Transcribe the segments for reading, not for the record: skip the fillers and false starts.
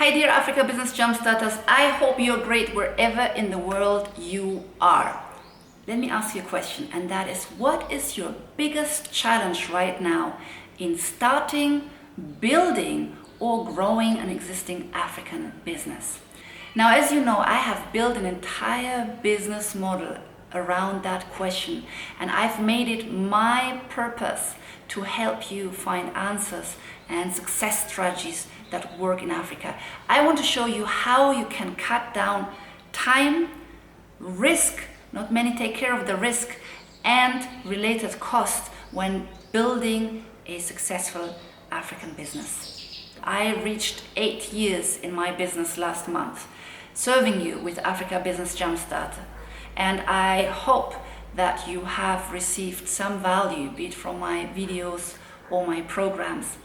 Hi dear Africa Business Jumpstarters, I hope you're great wherever in the world you are. Let me ask you a question, and that is, what is your biggest challenge right now in starting, building or growing an existing African business? Now, as you know, I have built an entire business model around that question, and I've made it my purpose to help you find answers and success strategies that work in Africa. I want to show you how you can cut down time, risk, not many take care of the risk, and related costs when building a successful African business. I reached 8 years in my business last month, serving you with Africa Business Jumpstarter. And I hope that you have received some value, be it from my videos or my programs.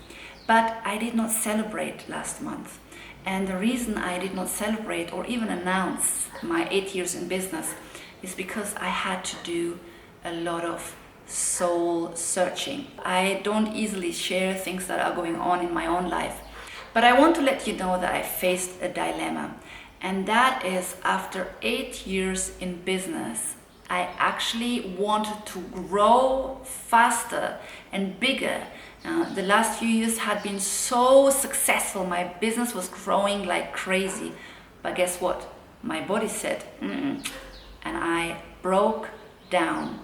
But I did not celebrate last month. And the reason I did not celebrate or even announce my 8 years in business is because I had to do a lot of soul searching. I don't easily share things that are going on in my own life. But I want to let you know that I faced a dilemma. And that is, after 8 years in business, I actually wanted to grow faster and bigger. The last few years had been so successful. My business was growing like crazy. But guess what? My body said, mm-mm. And I broke down.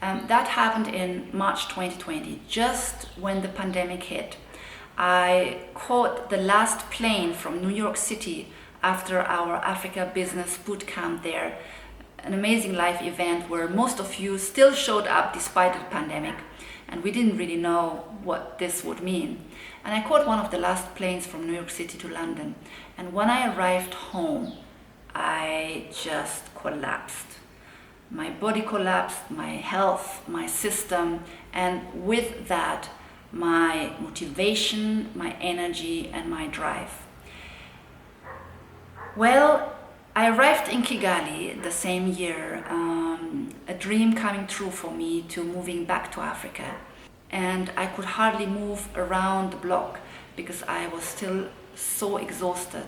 That happened in March 2020, just when the pandemic hit. I caught the last plane from New York City after our Africa Business Bootcamp there. An amazing live event where most of you still showed up despite the pandemic, and we didn't really know what this would mean. And I caught one of the last planes from New York City to London, and when I arrived home, I just collapsed. My body collapsed, my health, my system, and with that, my motivation, my energy, and my drive. Well, I arrived in Kigali the same year, a dream coming true for me to moving back to Africa. And I could hardly move around the block because I was still so exhausted.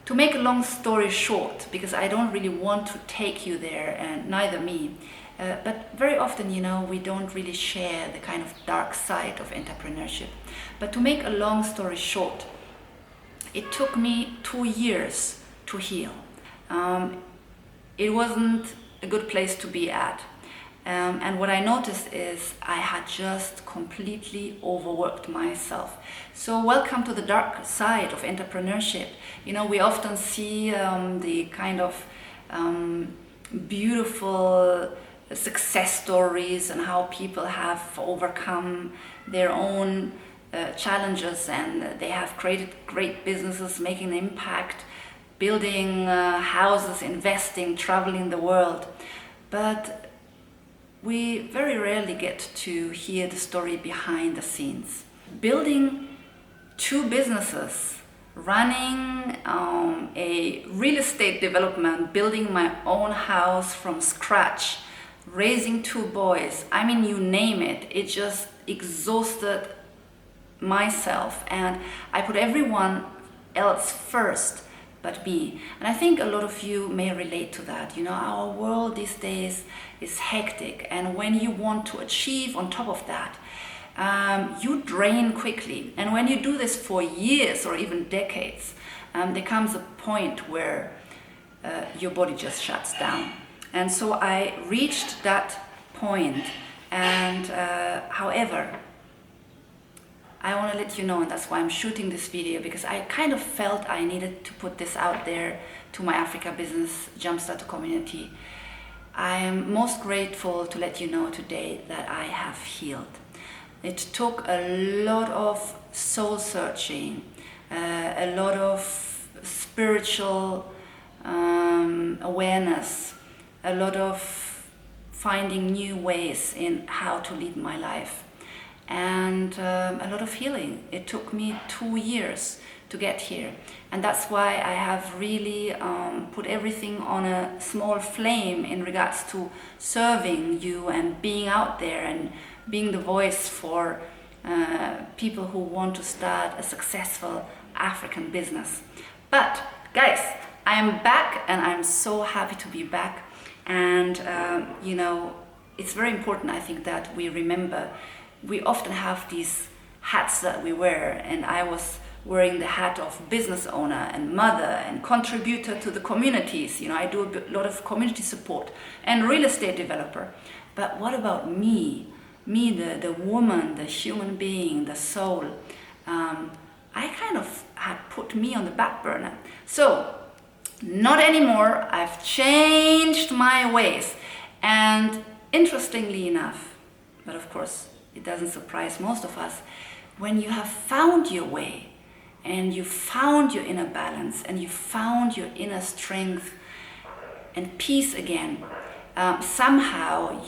To make a long story short, because I don't really want to take you there, and neither me, but very often, we don't really share the kind of dark side of entrepreneurship. But to make a long story short, it took me 2 years to heal. It wasn't a good place to be at. And what I noticed is I had just completely overworked myself. So welcome to the dark side of entrepreneurship. We often see the kind of beautiful success stories and how people have overcome their own challenges, and they have created great businesses, making an impact, building houses, investing, traveling the world. But we very rarely get to hear the story behind the scenes. Building 2 businesses, running a real estate development, building my own house from scratch, raising 2 boys, you name it, it just exhausted myself, and I put everyone else first but me. And I think a lot of you may relate to that. Our world these days is hectic, and when you want to achieve on top of that, you drain quickly. And when you do this for years or even decades, there comes a point where your body just shuts down. And so I reached that point, and however, I want to let you know, and that's why I'm shooting this video, because I kind of felt I needed to put this out there to my Africa Business Jumpstarter community. I am most grateful to let you know today that I have healed. It took a lot of soul searching, a lot of spiritual awareness, a lot of finding new ways in how to lead my life, and a lot of healing. It took me 2 years to get here, and that's why I have really put everything on a small flame in regards to serving you and being out there and being the voice for people who want to start a successful African business. But guys, I am back and I'm so happy to be back. And it's very important, I think, that we remember we often have these hats that we wear, and I was wearing the hat of business owner and mother and contributor to the communities. I do a lot of community support and real estate developer. But what about me? Me, the woman, the human being, the soul. I kind of had put me on the back burner. So, not anymore. I've changed my ways. And interestingly enough, but of course it doesn't surprise most of us, when you have found your way and you found your inner balance and you found your inner strength and peace again, somehow,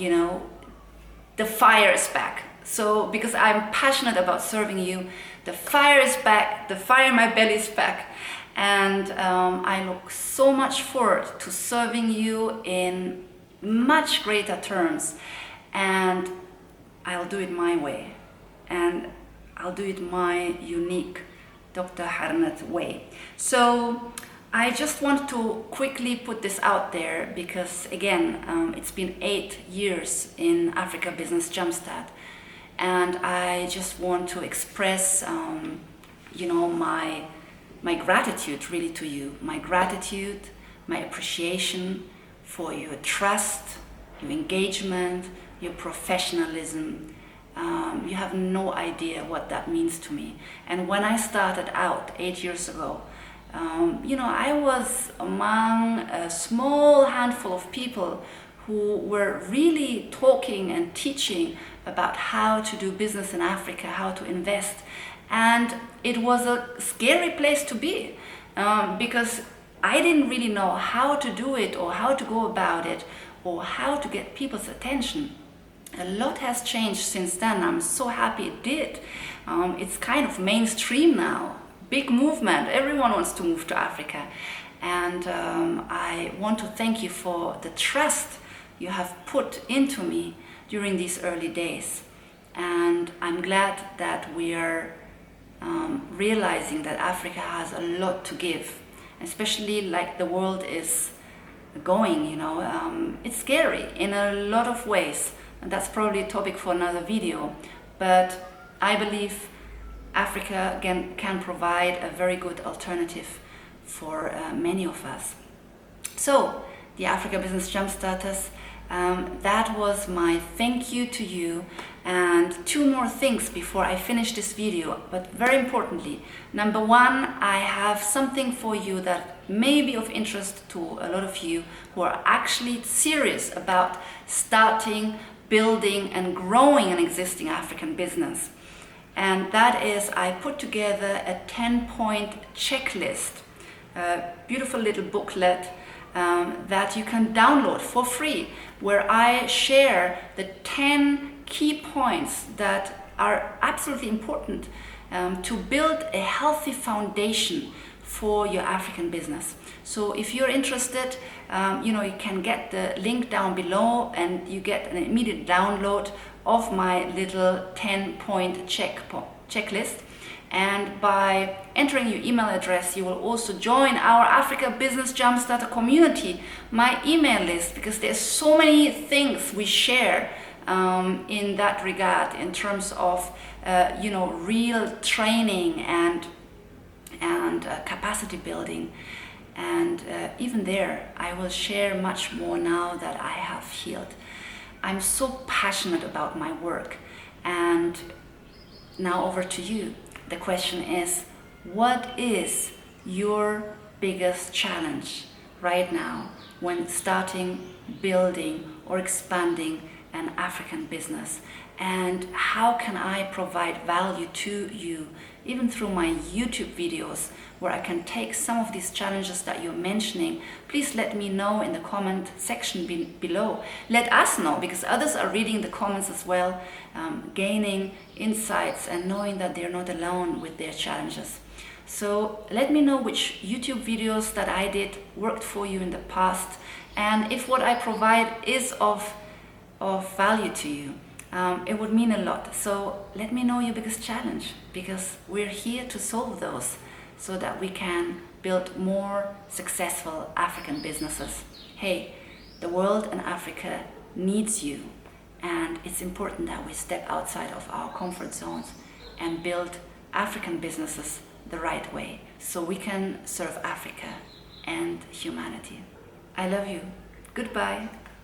the fire is back. So because I'm passionate about serving you, the fire is back, the fire in my belly is back. And I look so much forward to serving you in much greater terms. And I'll do it my way. And I'll do it my unique Dr. Harnett way. So I just want to quickly put this out there because, again, it's been 8 years in Africa Business Jumpstart. And I just want to express, my gratitude really to you. My gratitude, my appreciation for your trust, your engagement, your professionalism. You have no idea what that means to me. And when I started out 8 years ago, I was among a small handful of people who were really talking and teaching about how to do business in Africa, how to invest. And it was a scary place to be because I didn't really know how to do it or how to go about it or how to get people's attention. A lot has changed since then. I'm so happy it did. It's kind of mainstream now. Big movement. Everyone wants to move to Africa. And I want to thank you for the trust you have put into me during these early days. And I'm glad that we are realizing that Africa has a lot to give, especially like the world is going, it's scary in a lot of ways. And that's probably a topic for another video. But I believe Africa again can provide a very good alternative for many of us. So, the Africa Business Jumpstarters, that was my thank you to you. And 2 more things before I finish this video, but very importantly, number 1, I have something for you that may be of interest to a lot of you who are actually serious about starting, building and growing an existing African business. And that is, I put together a 10-point checklist, a beautiful little booklet that you can download for free, where I share the 10 key points that are absolutely important to build a healthy foundation for your African business. So if you're interested, you can get the link down below and you get an immediate download of my little 10-point checklist. And by entering your email address, you will also join our Africa Business Jumpstarter community, my email list, because there's so many things we share in that regard in terms of real training and capacity building. And even there, I will share much more now that I have healed. I'm so passionate about my work. And now over to you. The question is, what is your biggest challenge right now when starting, building, or expanding an African business? And how can I provide value to you, even through my YouTube videos, where I can take some of these challenges that you're mentioning? Please let me know in the comment section below. Let us know, because others are reading the comments as well, gaining insights and knowing that they're not alone with their challenges. So let me know which YouTube videos that I did worked for you in the past, and if what I provide is of value to you. It would mean a lot. So let me know your biggest challenge, because we're here to solve those so that we can build more successful African businesses. Hey, the world and Africa needs you, and it's important that we step outside of our comfort zones and build African businesses the right way so we can serve Africa and humanity. I love you. Goodbye.